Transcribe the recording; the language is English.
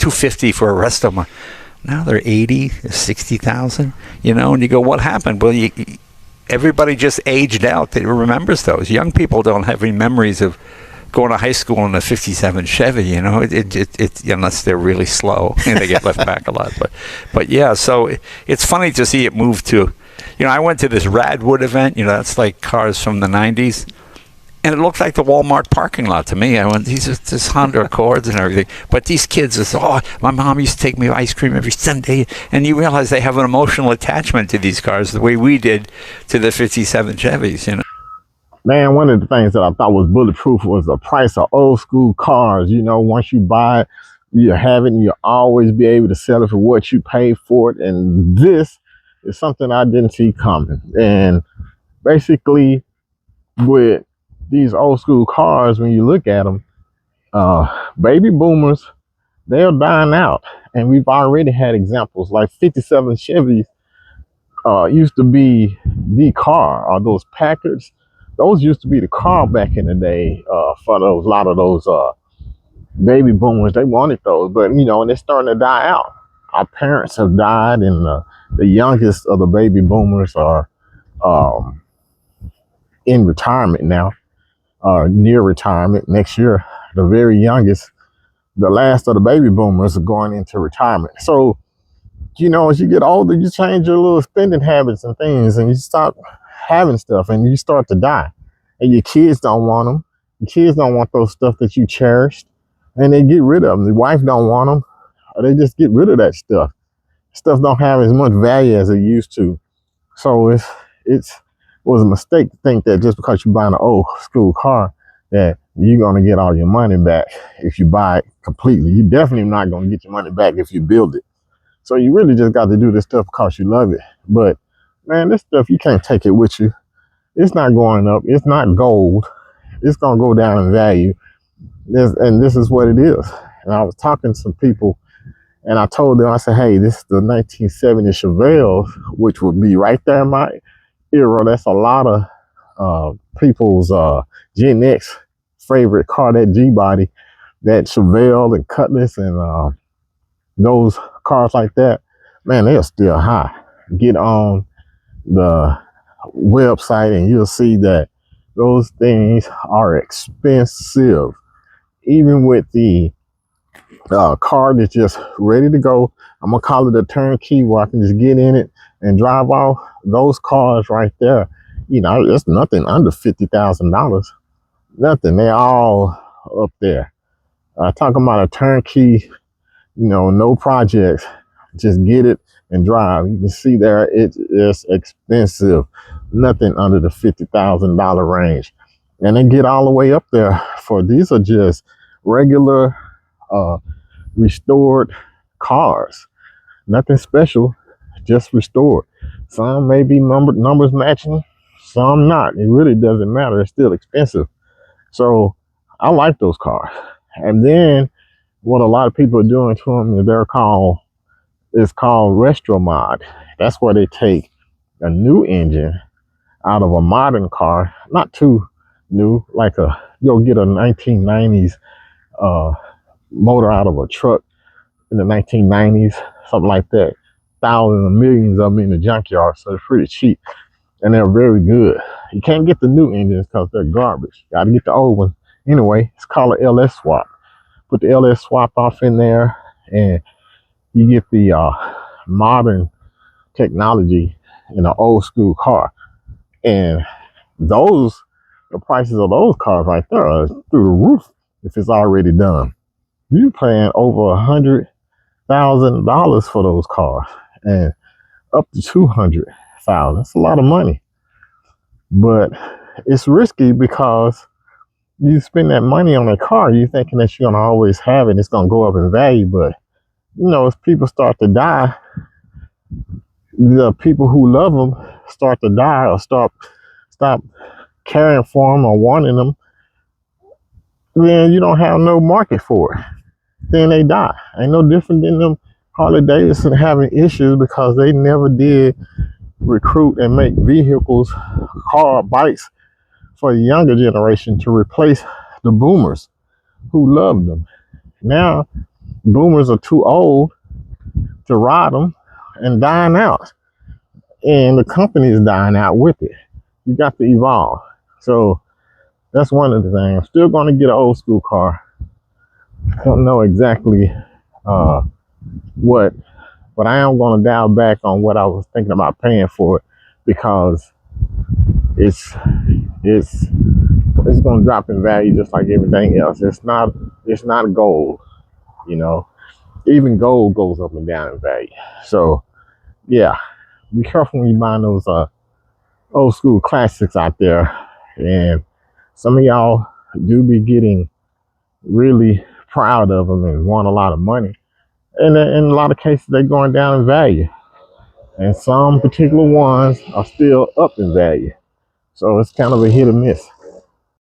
$250 for a rest of them. Now they're 80, 60,000. And you go, what happened? Well, everybody just aged out that remembers those. Young people don't have any memories of going to high school in a 57 Chevy, unless they're really slow and they get left back a lot. But yeah, so it's funny to see it move to, I went to this Radwood event, that's like cars from the 90s. And it looked like the Walmart parking lot to me. I went, these are this Honda Accords and everything. But these kids are, my mom used to take me ice cream every Sunday. And you realize they have an emotional attachment to these cars the way we did to the 57 Chevys, Man, one of the things that I thought was bulletproof was the price of old school cars. Once you buy it, you have it, and you'll always be able to sell it for what you paid for it. And this is something I didn't see coming. And basically, with these old school cars, when you look at them, baby boomers, they're dying out. And we've already had examples like 57 Chevys used to be the car, or those Packards. Those used to be the car back in the day for a lot of those baby boomers. They wanted those, but and they're starting to die out. Our parents have died, and the youngest of the baby boomers are in retirement now. Near retirement next year. The very youngest, the last of the baby boomers, are going into retirement. So, as you get older, you change your little spending habits and things, and you stop having stuff, and you start to die. And your kids don't want them. Your kids don't want those stuff that you cherished, and they get rid of them. The wife don't want them, or they just get rid of that stuff. Stuff don't have as much value as it used to. So it was a mistake to think that just because you're buying an old school car that you're going to get all your money back if you buy it completely. You're definitely not going to get your money back if you build it. So you really just got to do this stuff because you love it. But man, this stuff, you can't take it with you. It's not going up. It's not gold. It's going to go down in value. And this is what it is. And I was talking to some people, and I told them, I said, hey, this is the 1970 Chevelle, which would be right there in my era. That's a lot of people's Gen X favorite car, that G-body, that Chevelle and Cutlass and those cars like that. Man, they're still high. Get on the website and you'll see that those things are expensive. Even with the car that's just ready to go, I'm gonna call it a turnkey, where I can just get in it and drive off. Those cars right there, it's nothing under $50,000. Nothing. They're all up there. Talking about a turnkey, no projects, just get it and drive. You can see there it is expensive. Nothing under the $50,000 range. And they get all the way up there for, these are just regular restored cars. Nothing special, just restored. Some may be numbers matching, some not. It really doesn't matter. It's still expensive. So I like those cars. And then what a lot of people are doing to them is it's called retro mod. That's where they take a new engine out of a modern car, not too new, like you'll get a 1990s motor out of a truck in the 1990s, something like that. Thousands and millions of them in the junkyard, so it's pretty cheap, and they're very good. You can't get the new engines because they're garbage. Got to get the old ones. Anyway, it's called an LS swap. Put the LS swap off in there, and you get the modern technology in an old school car. And the prices of those cars right there are through the roof if it's already done. You're paying over $100,000 for those cars, and up to $200,000. That's a lot of money. But it's risky because you spend that money on a car, you're thinking that you're gonna always have it, it's gonna go up in value. But as people start to die, the people who love them start to die or stop caring for them or wanting them, then you don't have no market for it. Then they die. Ain't no different than them Harley Davidson having issues because they never did recruit and make vehicles, bikes for the younger generation to replace the boomers who loved them. Now boomers are too old to ride them and dying out. And the company is dying out with it. You got to evolve. So that's one of the things. Still going to get an old school car. Don't know exactly uh, what, but I am going to dial back on what I was thinking about paying for it because it's it's it's going to drop in value just like everything else. It's not gold, you know. Even gold goes up and down in value. So yeah, be careful when you buy those old school classics out there. And some of y'all do be getting really proud of them and want a lot of money. And in a lot of cases, they're going down in value. And some particular ones are still up in value. So it's kind of a hit or miss.